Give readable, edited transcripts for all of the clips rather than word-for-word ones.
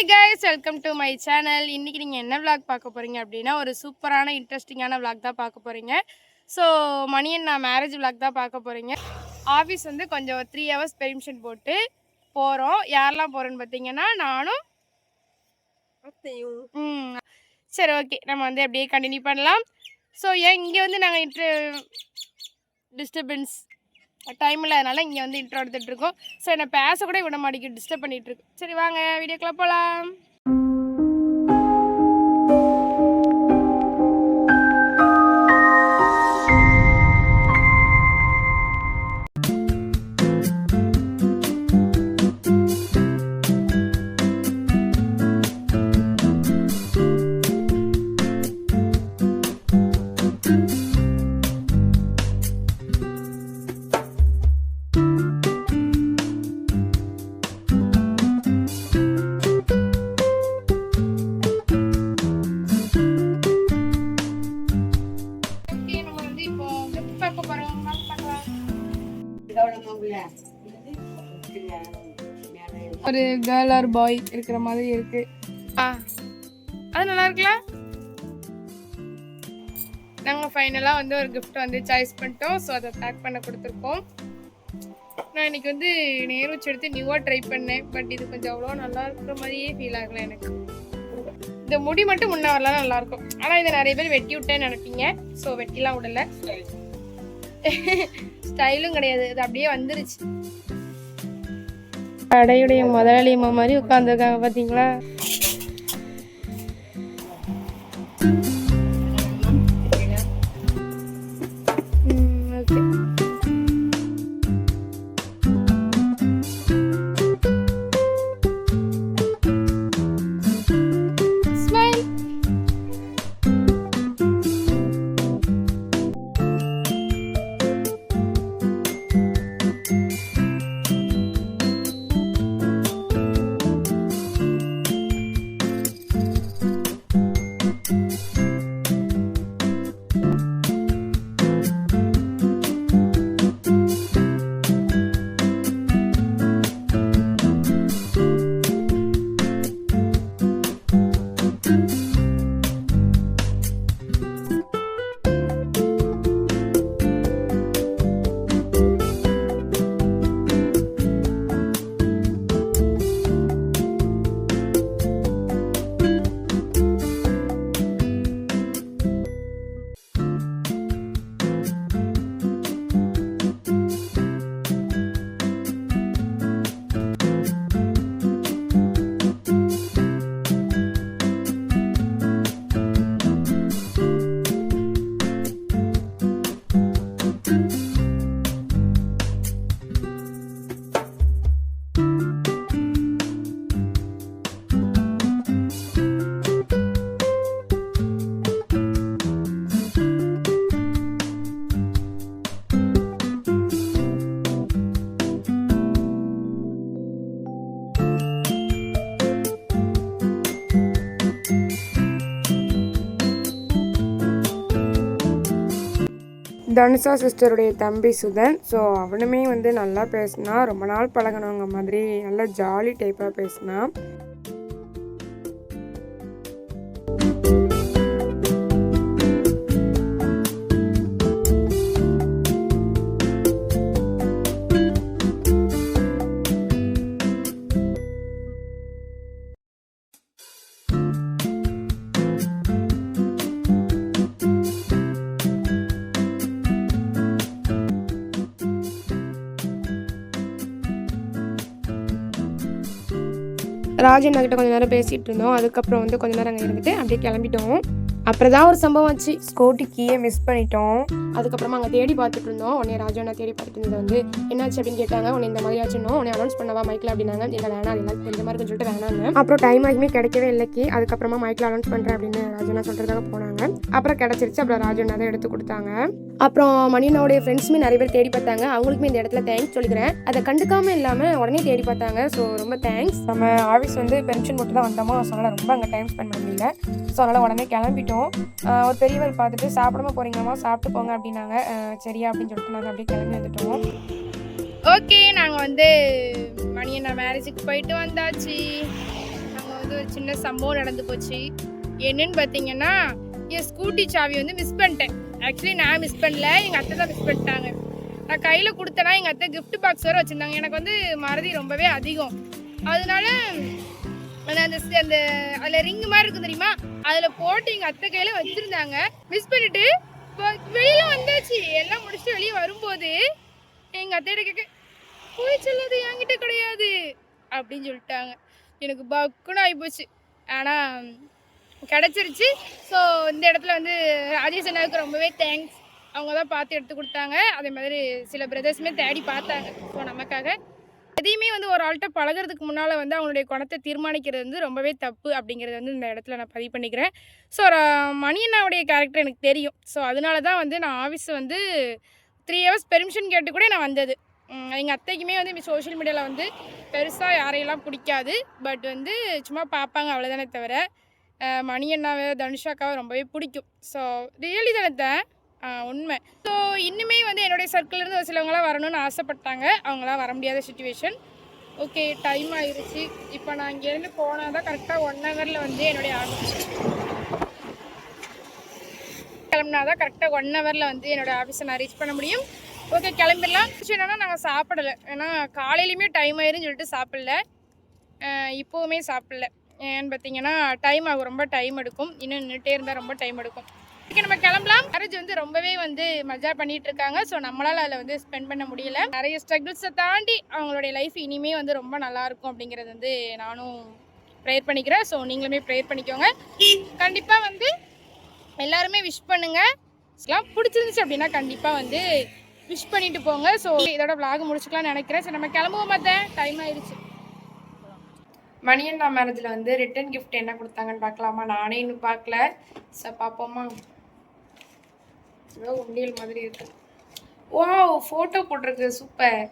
Hi guys, welcome to my channel. இன்றைக்கி நீங்கள் என்ன விளாக் பார்க்க போகிறீங்க அப்படின்னா, ஒரு சூப்பரான இன்ட்ரெஸ்டிங்கான விளாக் தான் பார்க்க போகிறீங்க. ஸோ மணியன் நான் மேரேஜ் விளாக் தான் பார்க்க போகிறீங்க. ஆஃபீஸ் வந்து கொஞ்சம் 3 ஹவர்ஸ் பெர்மிஷன் போட்டு போகிறோம். யாரெல்லாம் போகிறோன்னு பார்த்தீங்கன்னா நானும் சரி, ஓகே, நம்ம வந்து அப்படியே கண்டினியூ பண்ணலாம். ஸோ இங்கே வந்து நாங்கள் டிஸ்டர்பன்ஸ் டைம் இல்லாதனால இங்கே வந்து இன்ட்ரோ எடுத்துகிட்ருக்கோம். ஸோ என்னை பேசக்கூட விட மாட்டேங்குது, டிஸ்டர்ப் பண்ணிகிட்ருக்கு. சரி வாங்க வீடியோக்குள்ளே போகலாம். ஒரு கேர்ள் ஆர் பாய் இருக்கிற மாதிரி இருக்கு. அது நல்லா இருக்குல்ல. நாங்கள் ஃபைனலாக வந்து ஒரு கிஃப்ட் வந்து சாய்ஸ் பண்ணிட்டோம். ஸோ அதை பேக் பண்ண கொடுத்துருக்கோம். நான் இன்னைக்கு வந்து நேர் வச்சு எடுத்து நியூவாக ட்ரை பண்ணேன். பட் இது கொஞ்சம் அவ்வளோ நல்லா இருக்கிற மாதிரியே ஃபீல் ஆகலை எனக்கு. இந்த முடி மட்டும் முன்ன வரலாம் நல்லாயிருக்கும். ஆனால் இதை நிறைய பேர் வெட்டி விட்டேன்னு நினைப்பீங்க. ஸோ வெட்டிலாம் விடலை, ஸ்டைலும் கிடையாது, இது அப்படியே வந்துருச்சு. கடையுடைய முதலாளியம்மா மாதிரி உட்காந்துருக்காங்க பார்த்தீங்களா. தனுஷா சிஸ்டருடைய தம்பி சுதன். ஸோ அவனுமே வந்து நல்லா பேசினா, ரொம்ப நாள் பழகினவங்க மாதிரி நல்லா ஜாலி டைப்பாக பேசினா. ராஜன் கிட்ட கொஞ்சம் நேரம் பேசிகிட்டு இருந்தோம். அதுக்கப்புறம் வந்து கொஞ்சம் நேரம் அங்கே இருந்துட்டு அப்படியே கிளம்பிட்டோம். அப்புறம் தான் ஒரு சம்பவம் ஆச்சு. ஸ்கூட்டி கீயை மிஸ் பண்ணிட்டோம். அதுக்கப்புறமா அங்கே தேடி பார்த்துட்டு இருந்தோம். உடனே ராஜா தேடி பார்த்துட்டு இருந்தது வந்து என்னாச்சு அப்படின்னு கேட்டாங்க. உடனே இந்த மாதிரி ஆச்சுன்னோம். உடனே அனௌன்ஸ் பண்ணவா மைக்கில் அப்படின்னாங்க. இல்லை வேணாம், எல்லாருக்கும் கொஞ்சம் மாதிரி சொல்லிட்டு வேணான்னு. அப்புறம் டைம் ஆகியுமே கிடைக்கவே இல்லைக்கு. அதுக்கப்புறமா மைக்கில் அனௌன்ஸ் பண்ணுறேன் அப்படின்னு ராஜனா சொல்கிறதுக்காக போனாங்க. அப்புறம் கிடச்சிருச்சு. அப்புறம் ராஜனா தான் எடுத்து கொடுத்தாங்க. அப்புறம் மணியனோடைய ஃப்ரெண்ட்ஸுமே நிறைய பேர் தேடி பார்த்தாங்க. அவங்களுக்குமே இந்த இடத்துல தேங்க்ஸ் சொல்லிக்கிறேன். அதை கண்டுக்காமல் இல்லாமல் உடனே தேடி பார்த்தாங்க. ஸோ ரொம்ப தேங்க்ஸ். நம்ம ஆஃபீஸ் வந்து பென்ஷன் போட்டு தான் வந்தோமோ, ஸோ அதனால் ரொம்ப அங்கே டைம் ஸ்பெண்ட் பண்ண முடியல. ஸோ அதனால் உடனே கிளம்பிட்டோம். ஒரு பெரியவர் பார்த்துட்டு சாப்பிடாம போகிறீங்களாமா, சாப்பிட்டு போங்க அப்படின்னாங்க. சரியா அப்படின்னு சொல்லிட்டு நாங்கள் அப்படியே கிளம்பி வந்துட்டோம். ஓகே, நாங்கள் வந்து மணியண்ணா மேரேஜுக்கு போயிட்டு வந்தாச்சு. நாங்கள் வந்து ஒரு சின்ன சம்பவம் நடந்து போச்சு. என்னன்னு பார்த்தீங்கன்னா, என் ஸ்கூட்டி சாவி வந்து மிஸ் பண்ணிட்டேன். ஆக்சுவலி நான் மிஸ் பண்ணல, எங்கள் அத்தை தான் மிஸ் பண்ணிட்டாங்க. நான் கையில் கொடுத்தேன்னா எங்கள் அத்தை கிஃப்ட் பாக்ஸ் வேறு வச்சுருந்தாங்க. எனக்கு வந்து மறதி ரொம்பவே அதிகம். அதனால அந்த அந்த அதில் ரிங்கு மாதிரி இருக்கும் தெரியுமா, அதில் போட்டு எங்கள் அத்தை கையில் வச்சுருந்தாங்க. மிஸ் பண்ணிவிட்டு வெளியில் வந்தாச்சு. எல்லாம் முடிச்சுட்டு வெளியே வரும்போது எங்கள் அத்தையிட்ட கேட்க, போய் சொல்லாது என்கிட்ட கிடையாது அப்படின்னு சொல்லிட்டாங்க. எனக்கு பக்குன்னு ஆகிப்போச்சு. ஆனால் கிடச்சிருச்சு. ஸோ இந்த இடத்துல வந்து ராஜேஷ் அண்ணாவுக்கு ரொம்பவே தேங்க்ஸ். அவங்க தான் பார்த்து எடுத்து கொடுத்தாங்க. அதே மாதிரி சில பிரதர்ஸுமே தேடி பார்த்தாங்க. ஸோ நமக்காக எதையுமே வந்து ஒரு ஆள்கிட்ட பழகிறதுக்கு முன்னால் வந்து அவங்களுடைய குணத்தை தீர்மானிக்கிறது வந்து ரொம்பவே தப்பு அப்படிங்கிறது வந்து இந்த இடத்துல நான் பதிவு பண்ணிக்கிறேன். ஸோ மணியண்ணாவுடைய கேரக்டர் எனக்கு தெரியும். ஸோ அதனால தான் வந்து நான் ஆஃபீஸ் வந்து 3 hours பெர்மிஷன் கேட்டு கூட நான் வந்தது. எங்கள் அத்தைக்குமே வந்து சோஷியல் மீடியாவில் வந்து பெருசாக யாரையெல்லாம் பிடிக்காது. பட் வந்து சும்மா பார்ப்பாங்க அவ்வளோதானே தவிர மணியண்ணாவை தனுஷாக்காவை ரொம்பவே பிடிக்கும். ஸோ ரியலி தானே உண்மை. ஸோ இன்னுமே வந்து என்னுடைய சர்க்கிள்லேருந்து ஒரு சிலவங்களாம் வரணும்னு ஆசைப்பட்டாங்க. அவங்களாம் வர முடியாத சுச்சுவேஷன். ஓகே, டைம் ஆயிடுச்சு. இப்போ நான் இங்கேருந்து போனால் தான் கரெக்டாக 1 hourல வந்து என்னுடைய ஆஃபீஸ் கிளம்புனா தான் கரெக்டாக 1 hourல வந்து என்னோடய ஆஃபீஸை நான் ரீச் பண்ண முடியும். ஓகே, கிளம்பிடலாம். என்னன்னா நாங்கள் சாப்பிடலை. ஏன்னா காலையிலையுமே டைம் ஆயிருன்னு சொல்லிட்டு சாப்பிடல, இப்போவுமே சாப்பிடல. ஏன்னு பார்த்தீங்கன்னா டைம் ஆகும், ரொம்ப டைம் எடுக்கும். இன்னும் நின்றுட்டே இருந்தால் ரொம்ப டைம் எடுக்கும். ஓகே, நம்ம கிளம்பலாம். மேரேஜ் வந்து ரொம்பவே வந்து மஜா பண்ணிட்டு இருக்காங்க. ஸோ நம்மளால் அதில் வந்து ஸ்பெண்ட் பண்ண முடியல. நிறைய ஸ்ட்ரகிள்ஸை தாண்டி அவங்களுடைய லைஃப் இனிமேல் வந்து ரொம்ப நல்லாயிருக்கும் அப்படிங்கிறது வந்து நானும் ப்ரேயர் பண்ணிக்கிறேன். ஸோ நீங்களுமே ப்ரேயர் பண்ணிக்கோங்க. கண்டிப்பாக வந்து எல்லாருமே விஷ் பண்ணுங்கள். இதெல்லாம் பிடிச்சிருந்துச்சு அப்படின்னா கண்டிப்பாக வந்து விஷ் பண்ணிட்டு போங்க. ஸோ இதோட விளாக் முடிச்சுக்கலாம்னு நினைக்கிறேன். ஸோ நம்ம கிளம்புவோம். பார்த்தேன் டைம் ஆயிடுச்சு. மணியண்ணா மேரேஜில் வந்து ரிட்டன் கிஃப்ட் என்ன கொடுத்தாங்கன்னு பார்க்கலாமா? நானே இன்னும் பார்க்கல. ஸோ பார்ப்போமா? ஏதோ உண்டியல் மாதிரி இருக்கு. ஓ, ஃபோட்டோ போட்டிருக்கு. சூப்பர்.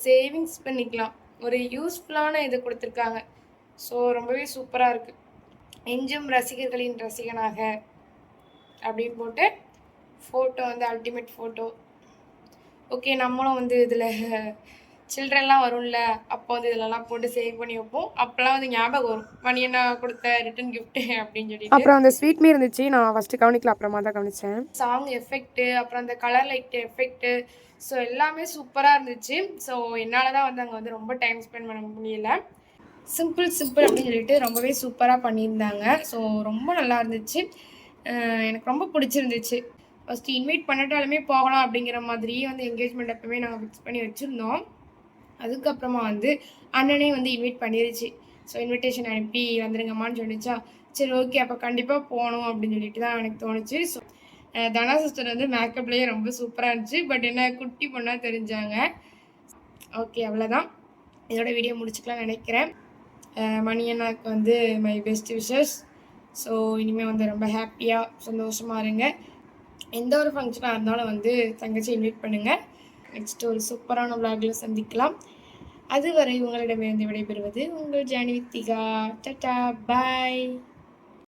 சேவிங்ஸ் பண்ணிக்கலாம். ஒரு யூஸ்ஃபுல்லான இது கொடுத்துருக்காங்க. ஸோ ரொம்பவே சூப்பராக இருக்குது. எஞ்சும் ரசிகர்களின் ரசிகனாக அப்படின்னு போட்டு ஃபோட்டோ வந்து அல்டிமேட் ஃபோட்டோ. ஓகே, நம்மளும் வந்து இதில் சில்ட்ரன்லாம் வரும்ல, அப்போ வந்து இதிலலாம் போட்டு சேவ் பண்ணி வைப்போம். அப்போல்லாம் வந்து ஞாபகம் வரும், மணியண்ணா கொடுத்த ரிட்டன் கிஃப்ட்டு அப்படின்னு சொல்லிட்டு. அப்புறம் அந்த ஸ்வீட்மே இருந்துச்சு. நான் ஃபஸ்ட்டு கவனிக்கல, அப்புறமா தான் கவனித்தேன். சாங் எஃபெக்ட்டு, அப்புறம் அந்த கலர் லைட் எஃபெக்ட்டு, ஸோ எல்லாமே சூப்பராக இருந்துச்சு. ஸோ என்னால் தான் வந்து அங்கே வந்து ரொம்ப டைம் ஸ்பெண்ட் பண்ண முடியல. சிம்பிள் அப்படின்னு சொல்லிட்டு ரொம்பவே சூப்பராக பண்ணியிருந்தாங்க. ஸோ ரொம்ப நல்லா இருந்துச்சு. எனக்கு ரொம்ப பிடிச்சிருந்துச்சு. ஃபஸ்ட்டு இன்வைட் பண்ணிட்டாலுமே போகலாம் அப்படிங்கிற மாதிரியே வந்து என்கேஜ்மெண்ட் எப்பவுமே நாங்கள் ஃபிக்ஸ் பண்ணி வச்சுருந்தோம். அதுக்கப்புறமா வந்து அண்ணனே வந்து இன்வைட் பண்ணிருச்சு. ஸோ இன்விடேஷன் அனுப்பி வந்துருங்கம்மான்னு சொல்லிச்சா. சரி, ஓகே, அப்போ கண்டிப்பாக போகணும் அப்படின்னு சொல்லிட்டு தான் எனக்கு தோணுச்சு. ஸோ தனா சிஸ்டர் வந்து மேக்கப்லேயே ரொம்ப சூப்பராக இருந்துச்சு. பட் என்ன குட்டி பொண்ணாக தெரிஞ்சாங்க. ஓகே, அவ்வளோதான். இதோட வீடியோ முடிச்சுக்கலாம்னு நினைக்கிறேன். மணியண்ணாவுக்கு வந்து மை பெஸ்ட் விஷஸ். ஸோ இனிமேல் வந்து ரொம்ப ஹாப்பியாக சந்தோஷமாக இருங்க. எந்த ஒரு ஃபங்க்ஷனாக இருந்தாலும் வந்து தங்கச்சி இன்வைட் பண்ணுங்கள். நெக்ஸ்ட் ஒரு சூப்பரான விளாகில் சந்திக்கலாம். அதுவரை உங்களிடமிருந்து விடைபெறுவது உங்கள் ஜானி வித்திகா. டாடா, பாய்.